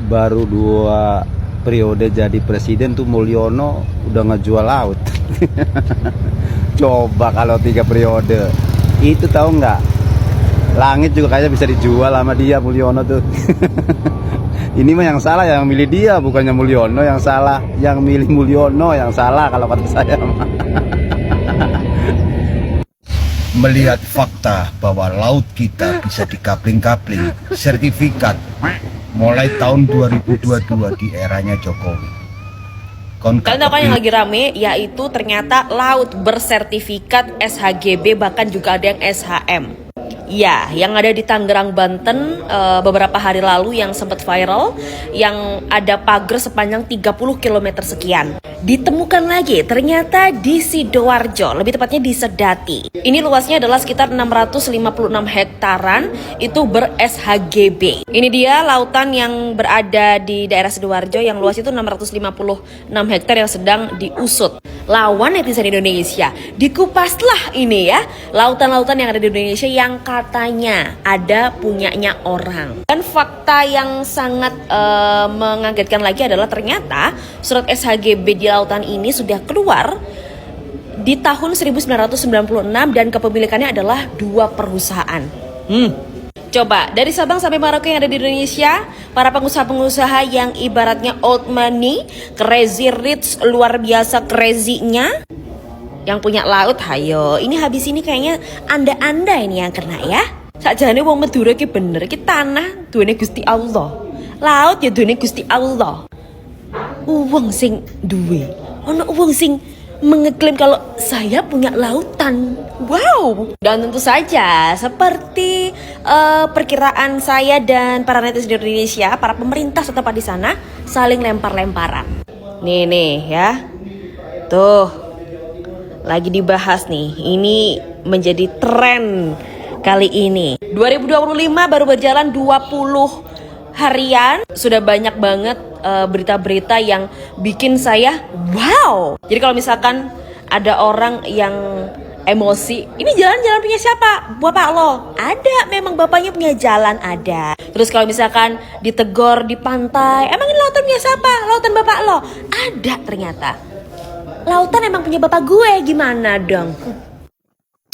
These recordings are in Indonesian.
baru 2 periode jadi presiden tuh Mulyono udah ngejual laut. Coba kalau 3 periode itu, tahu nggak, langit juga kayaknya bisa dijual sama dia Mulyono tuh. Ini mah yang salah yang milih dia, bukannya Mulyono yang salah, yang milih Mulyono yang salah kalau kata saya mah. Melihat fakta bahwa laut kita bisa dikapling-kapling sertifikat mulai tahun 2022 di eranya Jokowi. Kalian tahu kan yang lagi rame, yaitu ternyata laut bersertifikat SHGB, bahkan juga ada yang SHM. Ya, yang ada di Tangerang, Banten beberapa hari lalu yang sempat viral, yang ada pagar sepanjang 30 km sekian. Ditemukan lagi ternyata di Sidoarjo, lebih tepatnya di Sedati. Ini luasnya adalah sekitar 656 hektaran, itu ber-SHGB. Ini dia lautan yang berada di daerah Sidoarjo yang luas itu 656 hektar yang sedang diusut. Lawan netizen Indonesia, dikupaslah ini ya, lautan-lautan yang ada di Indonesia yang katanya ada punyanya orang. Dan fakta yang sangat mengagetkan lagi adalah ternyata surat SHGB di lautan ini sudah keluar di tahun 1996 dan kepemilikannya adalah 2 perusahaan. Coba, dari Sabang sampai Merauke yang ada di Indonesia, para pengusaha-pengusaha yang ibaratnya old money, crazy rich, luar biasa crazy-nya, yang punya laut, hayo, ini habis ini kayaknya anda-anda ini yang kena ya. Sakjane wong Madura ki bener, ki tanah duwene Gusti Allah. Laut ya duwene Gusti Allah. Wong sing duwe, ono wong sing mengeklaim kalau saya punya lautan. Wow. Dan tentu saja seperti perkiraan saya dan para netizen Indonesia, para pemerintah setempat di sana saling lempar-lemparan. Nih ya. Tuh. Lagi dibahas nih. Ini menjadi tren kali ini. 2025 baru berjalan 20 harian, sudah banyak banget berita-berita yang bikin saya wow. Jadi kalau misalkan ada orang yang emosi, ini jalan-jalan punya siapa? Bapak lo? Ada, memang bapaknya punya jalan, ada. Terus kalau misalkan ditegor di pantai, emang ini lautan punya siapa? Lautan bapak lo? Ada ternyata. Lautan emang punya bapak gue, gimana dong?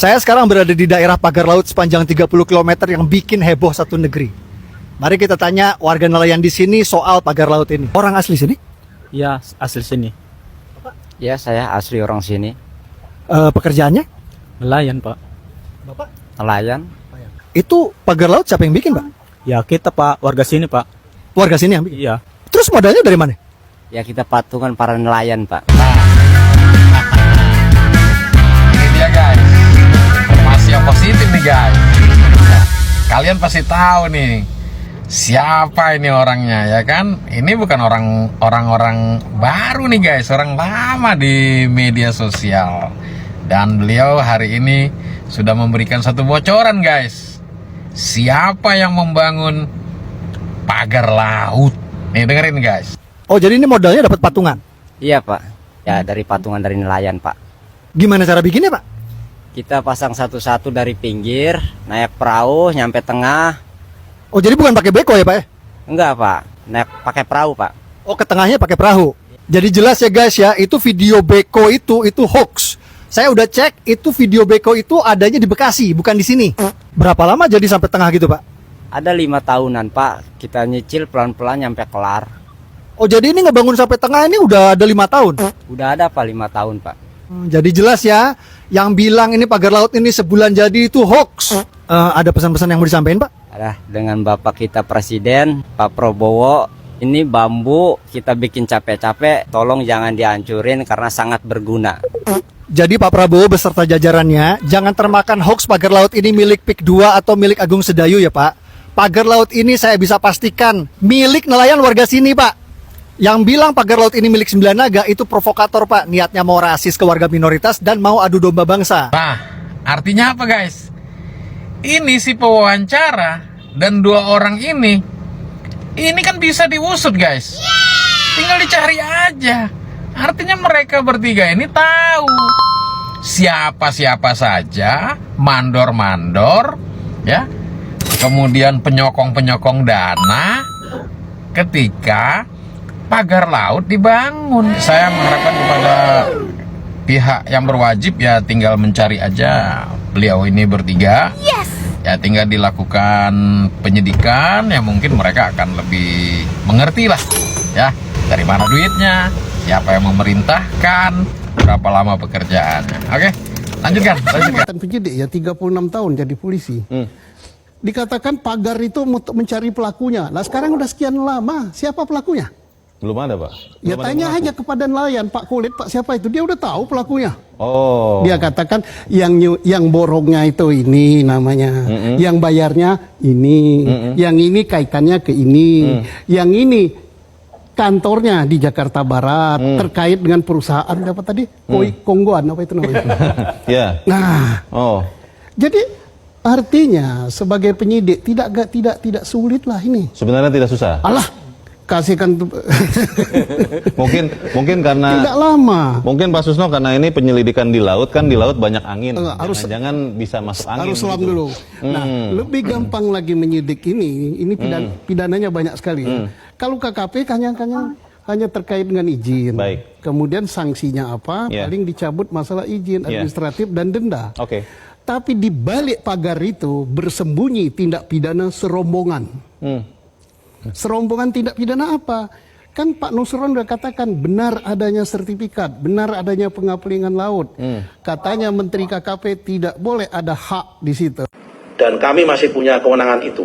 Saya sekarang berada di daerah pagar laut sepanjang 30 km yang bikin heboh satu negeri. Mari kita tanya warga nelayan di sini soal pagar laut ini. Orang asli sini? Ya, asli sini. Ya, saya asli orang sini. Pekerjaannya? Nelayan, Pak. Bapak? Nelayan. Itu pagar laut siapa yang bikin, Pak? Ya, kita, Pak, warga sini, Pak. Warga sini yang bikin? Iya. Terus modalnya dari mana? Ya, kita patungan para nelayan, Pak. Ini dia guys, informasi yang positif nih guys. Kalian pasti tahu nih siapa ini orangnya, ya kan? Ini bukan orang-orang baru nih guys, orang lama di media sosial. Dan beliau hari ini sudah memberikan satu bocoran guys. Siapa yang membangun pagar laut? Nih dengerin guys. Oh, jadi ini modalnya dapat patungan? Iya, Pak. Ya, dari patungan dari nelayan, Pak. Gimana cara bikinnya, Pak? Kita pasang satu-satu dari pinggir, naik perahu, nyampe tengah. Oh, jadi bukan pakai beko ya, Pak? Enggak, Pak. Naik pakai perahu, Pak. Oh, ke tengahnya pakai perahu. Jadi jelas ya guys ya, itu video beko itu hoax. Saya udah cek, itu video beko itu adanya di Bekasi, bukan di sini. Berapa lama jadi sampai tengah gitu, Pak? Ada 5 tahunan, Pak. Kita nyicil pelan-pelan nyampe kelar. Oh, jadi ini ngebangun sampai tengah ini udah ada 5 tahun? Udah ada, Pak, 5 tahun, Pak. Jadi jelas ya, yang bilang ini pagar laut ini sebulan jadi itu hoax. Ada pesan-pesan yang mau disampaikan, Pak? Ada, dengan Bapak kita Presiden, Pak Prabowo, ini bambu kita bikin capek-capek, tolong jangan dihancurin karena sangat berguna. Jadi Pak Prabowo beserta jajarannya jangan termakan hoax pagar laut ini milik PIK 2 atau milik Agung Sedayu ya, Pak. Pagar laut ini saya bisa pastikan milik nelayan warga sini, Pak. Yang bilang pagar laut ini milik Sembilan Naga itu provokator, Pak. Niatnya mau rasis ke warga minoritas dan mau adu domba bangsa. Nah, artinya apa guys? Ini si pewawancara dan 2 orang ini kan bisa diusut guys. Tinggal dicari aja. Artinya mereka bertiga ini tahu siapa-siapa saja mandor-mandor ya, kemudian penyokong-penyokong dana ketika pagar laut dibangun. Saya mengharapkan kepada pihak yang berwajib ya tinggal mencari aja beliau ini bertiga. Ya tinggal dilakukan penyidikan, ya mungkin mereka akan lebih mengerti lah ya dari mana duitnya, siapa yang memerintahkan, berapa lama pekerjaannya. Oke, lanjutkan. Mantan penyidik ya 36 tahun jadi polisi. Dikatakan pagar itu untuk mencari pelakunya. Nah sekarang udah sekian lama, siapa pelakunya? Belum ada, Pak. Ya tanya aja kepada nelayan, Pak Kulit, Pak siapa itu? Dia udah tahu pelakunya. Oh. Dia katakan yang borongnya itu ini namanya, yang bayarnya ini, yang ini kaitannya ke ini, yang ini kantornya di Jakarta Barat terkait dengan perusahaan apa tadi? Kongguan apa itu namanya? Ya. Nah, jadi artinya sebagai penyidik tidak sulit lah ini. Sebenarnya tidak susah. Alah, kasihkan Mungkin karena tidak lama. Mungkin Pak Susno karena ini penyelidikan di laut, kan di laut banyak angin. Jangan bisa masuk angin. Harus selam gitu. dulu. Nah, lebih gampang lagi menyidik ini pidananya banyak sekali. Kalau KKP hanya terkait dengan izin. Baik. Kemudian sanksinya apa? Paling dicabut masalah izin administratif dan denda. Oke. Tapi di balik pagar itu bersembunyi tindak pidana serombongan. Serombongan tindak pidana apa? Kan Pak Nusron sudah katakan benar adanya sertifikat, benar adanya pengapelingan laut. Katanya Menteri KKP tidak boleh ada hak di situ. Dan kami masih punya kewenangan itu.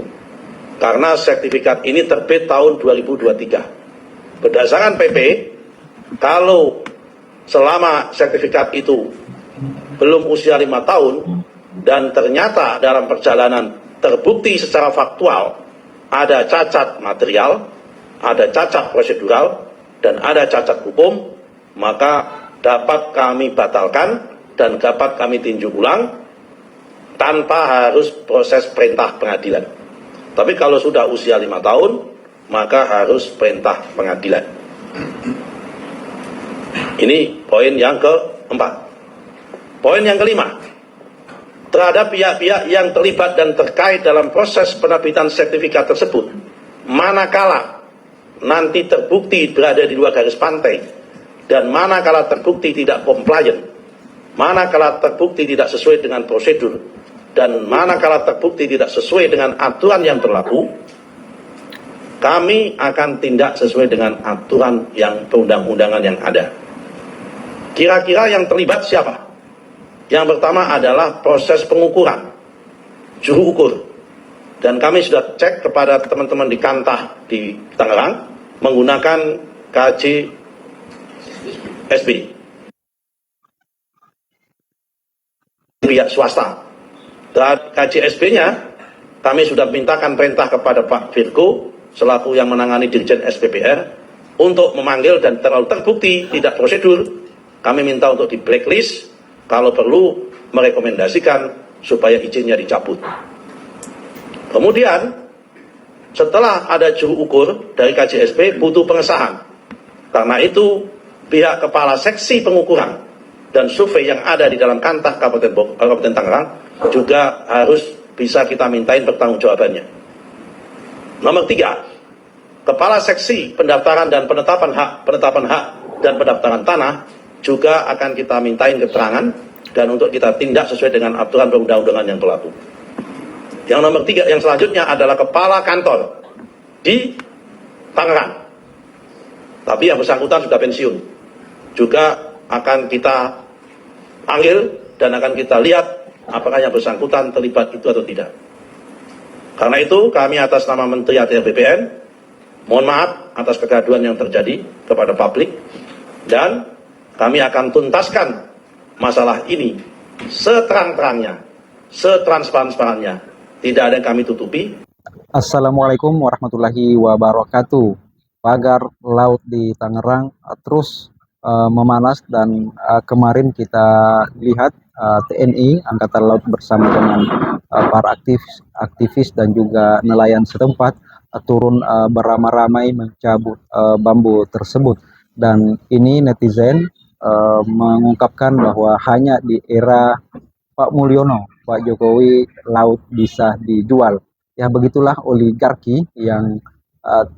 Karena sertifikat ini terbit tahun 2023. Berdasarkan PP, kalau selama sertifikat itu belum usia 5 tahun, dan ternyata dalam perjalanan terbukti secara faktual ada cacat material, ada cacat prosedural, dan ada cacat hukum, maka dapat kami batalkan dan dapat kami tinjau ulang tanpa harus proses perintah pengadilan. Tapi kalau sudah usia 5 tahun, maka harus perintah pengadilan. Ini poin yang keempat. Poin yang kelima, terhadap pihak-pihak yang terlibat dan terkait dalam proses penerbitan sertifikat tersebut, manakala nanti terbukti berada di luar garis pantai, dan manakala terbukti tidak compliant, manakala terbukti tidak sesuai dengan prosedur, dan manakala terbukti tidak sesuai dengan aturan yang berlaku, kami akan tindak sesuai dengan aturan yang perundang-undangan yang ada. Kira-kira yang terlibat siapa? Yang pertama adalah proses pengukuran, juru ukur. Dan kami sudah cek kepada teman-teman di Kantah di Tangerang menggunakan KJSB. Pihak swasta. Dan KJSB-nya kami sudah mintakan perintah kepada Pak Virgo selaku yang menangani Dirjen SPPR untuk memanggil, dan terlalu terbukti tidak prosedur, kami minta untuk di blacklist. Kalau perlu merekomendasikan supaya izinnya dicabut. Kemudian setelah ada juru ukur dari KJSB butuh pengesahan. Karena itu pihak kepala seksi pengukuran dan survei yang ada di dalam Kantah Kabupaten Tangerang juga harus bisa kita mintain pertanggungjawabannya. Nomor 3, kepala seksi pendaftaran dan penetapan hak dan pendaftaran tanah juga akan kita mintain keterangan dan untuk kita tindak sesuai dengan aturan perundang-undangan yang berlaku. Yang nomor 3, yang selanjutnya adalah kepala kantor di Tangerang. Tapi yang bersangkutan sudah pensiun. Juga akan kita panggil dan akan kita lihat apakah yang bersangkutan terlibat itu atau tidak. Karena itu kami atas nama Menteri ATR BPN mohon maaf atas kegaduhan yang terjadi kepada publik, dan kami akan tuntaskan masalah ini seterang-terangnya, setransparan-transparannya. Tidak ada yang kami tutupi. Assalamualaikum warahmatullahi wabarakatuh. Pagar laut di Tangerang terus memanas, dan kemarin kita lihat TNI Angkatan Laut bersama dengan para aktivis dan juga nelayan setempat turun beramai-ramai mencabut bambu tersebut. Dan ini netizen mengungkapkan bahwa hanya di era Pak Mulyono, Pak Jokowi, laut bisa dijual. Ya begitulah oligarki yang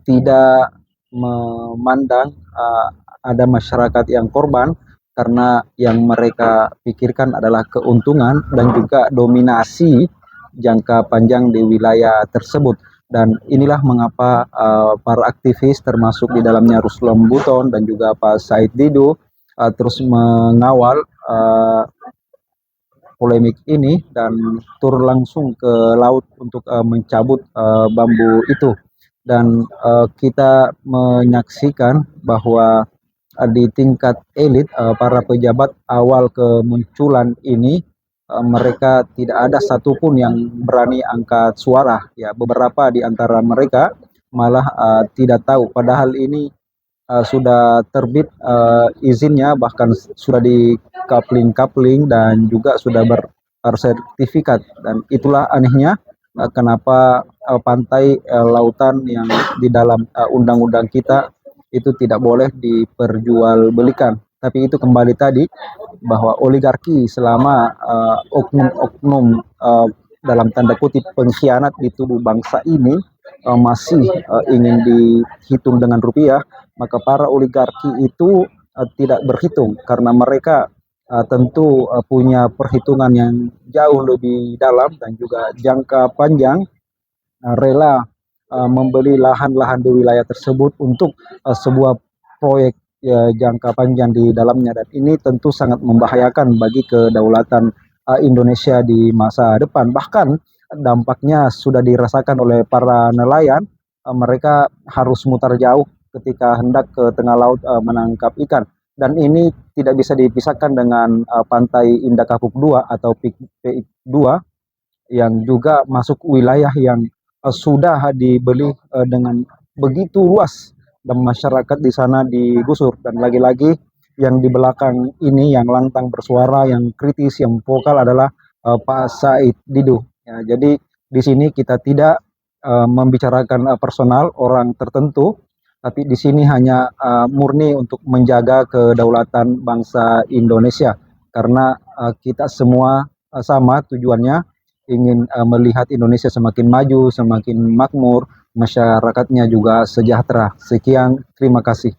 tidak memandang ada masyarakat yang korban, karena yang mereka pikirkan adalah keuntungan dan juga dominasi jangka panjang di wilayah tersebut. Dan inilah mengapa para aktivis termasuk di dalamnya Ruslan Buton dan juga Pak Said Didu terus mengawal polemik ini dan turun langsung ke laut untuk mencabut bambu itu. Dan kita menyaksikan bahwa di tingkat elit para pejabat awal kemunculan ini mereka tidak ada satupun yang berani angkat suara. Ya, beberapa di antara mereka malah tidak tahu, padahal ini sudah terbit izinnya, bahkan sudah di coupling dan juga sudah bersertifikat. Dan itulah anehnya kenapa pantai lautan yang di dalam undang-undang kita itu tidak boleh diperjualbelikan. Tapi itu kembali tadi bahwa oligarki selama oknum-oknum dalam tanda kutip pengkhianat di tubuh bangsa ini masih ingin dihitung dengan rupiah, maka para oligarki itu tidak berhitung, karena mereka tentu punya perhitungan yang jauh lebih dalam dan juga jangka panjang, rela membeli lahan-lahan di wilayah tersebut untuk sebuah proyek jangka panjang di dalamnya. Dan ini tentu sangat membahayakan bagi kedaulatan Indonesia di masa depan. Bahkan dampaknya sudah dirasakan oleh para nelayan. Mereka harus mutar jauh ketika hendak ke tengah laut menangkap ikan. Dan ini tidak bisa dipisahkan dengan pantai Indah Kapuk 2 atau PIK 2 yang juga masuk wilayah yang sudah dibeli dengan begitu luas, dan masyarakat di sana digusur. Dan lagi-lagi yang di belakang ini yang lantang bersuara, yang kritis, yang vokal adalah Pak Said Didu. Ya, jadi di sini kita tidak membicarakan personal orang tertentu, tapi di sini hanya murni untuk menjaga kedaulatan bangsa Indonesia, karena kita semua sama tujuannya, ingin melihat Indonesia semakin maju, semakin makmur, masyarakatnya juga sejahtera. Sekian, terima kasih.